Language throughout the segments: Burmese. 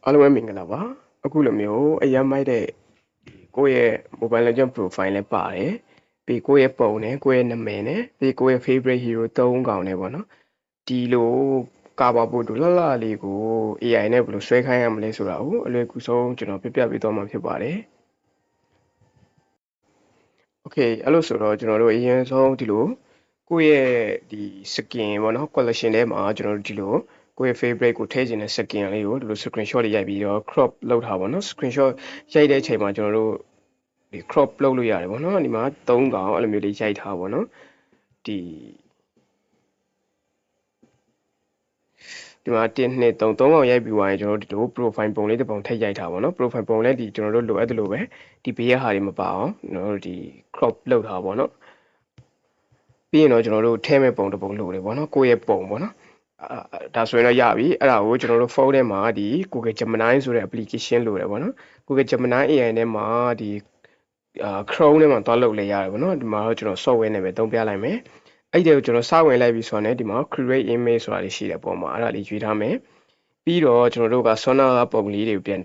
အားလုံးပဲမင်္ဂလာပါအခုလိုမျိုးအရင်မိုက်တဲ့ကိုယ့်ရဲ့ Mobile Legends profile လည်းပါတယ်ပြီးကိုယ့်ရဲ့ပုံနဲ့ကိုယ့်ရဲ့နာမည်နဲ့ပြီးကိုယ့်ရဲ့ favorite hero 3កောင်နဲ့ပေါ့နော်ဒီလိုကာဗာပို့တူလှလှလေးကို AI နဲ့ဘယ်လိုဆွဲခိုင်းရမလဲဆိုတာကိုအလွယ်ကူဆုံးကျွန်တော်ပြပြပေးသွားမှာဖြစ်ပါတယ် Okay အဲ့လိုဆိုတော့ကျွန်တော်တို့အရင်ဆုံးဒီလိုကိုယ့်ရဲ့ဒီ skin ပေါ့နော် collection ထဲမှာကျွန်တော်တို့ဒီလိုကိုယ့်ရဲ့ favorite ကိုထည့်ခြင်းတဲ့ skin လေးကိုဒီလို screenshot လေးရိုက်ပြီးတော့ crop လုပ်ထားပါတော့ screenshot ရိုက်တဲ့အချိန်မှာကျွန်တော်တို့ဒီ crop လုပ်လို့ရတယ်ပေါ့နော်ဒီမှာ3កောင်အဲ့လိုမျိုးလေးရိုက်ထားပါတော့ဒီမှာ1 2 3 3កောင်ရိုက်ပြီးသွားရင်ကျွန်တော်တို့ဒီလို profile ပုံလေးတစ်ပုံထည့်ရိုက်ထားပါတော့ profile ပုံလည်းဒီကျွန်တော်တို့လိုအပ်တယ်လို့ပဲဒီဘေးရဟာတွေမပါအောင်ကျွန်တော်တို့ဒီ crop လုပ်ထားပါတော့ပြီးရင်တော့ကျွန်တော်တို့ထဲမဲ့ပုံတစ်ပုံလိုတယ်ပေါ့နော်ကိုယ့်ရဲ့ပုံပေါ့နော်ဒါဆိုရင်တော့ရပြီအဲ့ဒါကိုကျွန်တော်တို့ဖုန်းထဲမှာဒီ Google Gemini ဆိုတဲ့ application လိုတယ်ပေါ့နော် Google Gemini AI ထဲမှာဒီ Chrome ထဲမှာသွားလုပ်လဲရတယ်ပေါ့နော်ဒီမှာတော့ကျွန်တော် software နဲ့ပဲသုံးပြလိုက်မယ်အဲ့ဒီကိုကျွန်တော်စဝင်လိုက်ပြီဆိုတော့ဒီမှာ create image ဆိုတာလေးရှိတယ်ပုံမှာအဲ့ဒါလေးရွေးထားမယ်ပြီးတော့ကျွန်တော်တို့က Sona ပုံလေးတွေပြန်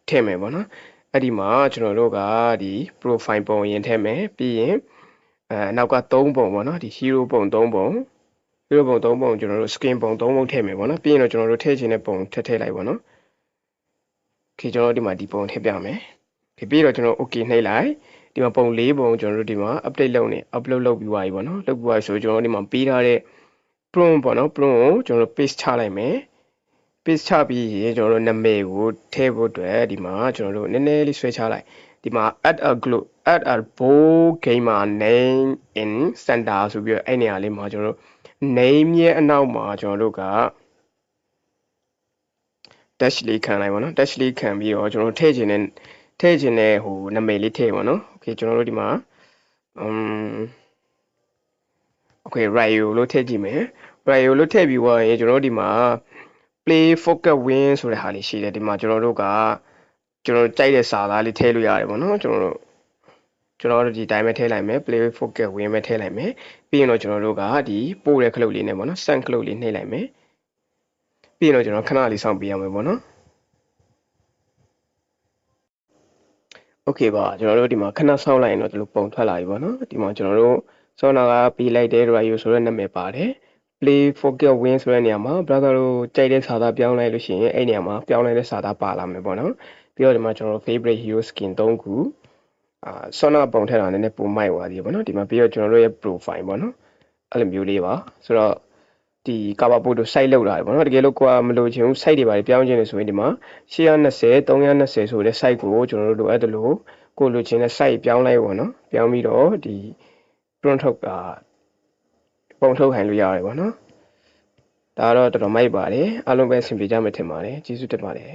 ထည့်မယ်ပေါ့နော်အဲ့ဒီမှာကျွန်တော်တို့ကဒီ profile ပုံရင်ထည့်မယ်ပြီးရင်နောက်က3ပုံပေါ့နော်ဒီ hero ပုံ3ပုံ hero ပုံ3ပုံကျွန်တော်တို့ skin ပုံ3ပုံထည့်မယ်ပေါ့နော်ပြီးရင်တော့ကျွန်တော်တို့ထည့်ချင်တဲ့ပုံထည့်လိုက်ပေါ့နော်ခေကျွန်တော်တို့ဒီမှာဒီပုံထည့်ပြမယ်ပြီးတော့ကျွန်တော် okay နှိပ်လိုက်ဒီမှာပုံ4ပုံကျွန်တော်တို့ဒီမှာ update လုပ်နေ upload လုပ်ပြီးသွားပြီပေါ့နော်လုပ်ပြီးသွားပြီဆိုကျွန်တော်တို့ဒီမှာပေးထားတဲ့ prompt ပေါ့နော် prompt ကိုကျွန်တော်တို့ paste ချလိုက်မယ် paste ချပြီးရင်ကျွန်တော်တို့နာမည်ကိုထည့်ဖို့အတွက်ဒီမှာကျွန်တော်တို့နည်းနည်းလေးဆွဲချလိုက်ဒီမှာ add a bold gamer name in center ဆိုပြီးတော့အဲ့နေရာလေးမှာကျွန်တော်တို့ name ရဲ့အနောက်မှာကျွန်တော်တို့က dash လေးခံလိုက်ပါနော် dash လေးခံပြီးတော့ကျွန်တော်တို့ထည့်ခြင်းနဲ့ဟိုနာမည်လေးထည့်ပါနော် okay ကျွန်တော်တို့ဒီမှာokay Ryo လို့ထည့်ကြည့်မယ် Ryo လို့ထည့်ပြီးတော့ရင်ကျွန်တော်တို့ဒီမှာ play focus win ဆိုတဲ့ဟာလေးရှိတယ်ဒီမှာကျွန်တော်တို့ကြိုက်တဲ့စာသားလေးထည့်လို့ရတယ်ပေါ့နော်ကျွန်တော်တို့ဒီတိုင်းပဲထည့်လိုက်မယ် play focus win ပဲထည့်လိုက်မယ်ပြီးရင်တော့ကျွန်တော်တို့ကဒီပို့တဲ့ခလုတ်လေးနဲ့ပေါ့နော် send ခလုတ်လေးနှိပ်လိုက်မယ်ပြီးရင်တော့ကျွန်တော်ခဏလေးစောင့်ပေးရမယ်ပေါ့နော်โอเคပါကျွန်တော်တို့ဒီမှာခဏစောင့်လိုက်ရင်တော့ဒီလိုပုံထွက်လာပြီပေါ့နော်ဒီမှာကျွန်တော်တို့စောနာကပေးလိုက်တဲ့ Ryo ဆိုတဲ့နာမည်ပါတယ် play focus win ဆိုတဲ့နေရာမှာ brother တို့ကြိုက်တဲ့စာသားပြောင်းလိုက်လို့ရှိရင်အဲ့နေရာမှာပြောင်းလိုက်တဲ့စာသားပါလာမယ်ပေါ့နော်ပြီးတော့ဒီမှာကျွန်တော်တို့ favorite hero skin 3ခုစောနာပုံထည့်တာနည်းနည်းပုံမိုက်သွားသေးတယ်ပေါ့နော်ဒီမှာပြီးတော့ကျွန်တော်တို့ရဲ့ profile ပေါ့နော်အဲ့လိုမျိုးလေးပါဆိုတော့ဒီကာဗာပို့တို့ site လောက်လာတယ်ပေါ့နော်တကယ်လို့ကိုကမလို့ချင်ဘူး site တွေပါပြောင်းချင်တယ်ဆိုရင်ဒီမှာ120 320ဆိုတဲ့ site ကိုကျွန်တော်တို့လိုအပ်တယ်လို့ကိုလိုချင်တဲ့ site ပြောင်းလိုက်ပေါ့နော်ပြောင်းပြီးတော့ဒီ print ထုတ်ပုံထုတ်ခိုင်းလို့ရတယ်ပေါ့နော်ဒါတော့တော်တော်မိုက်ပါတယ်အားလုံးပဲအဆင်ပြေကြမယ်ထင်ပါတယ်ကျေးဇူးတင်ပါတယ်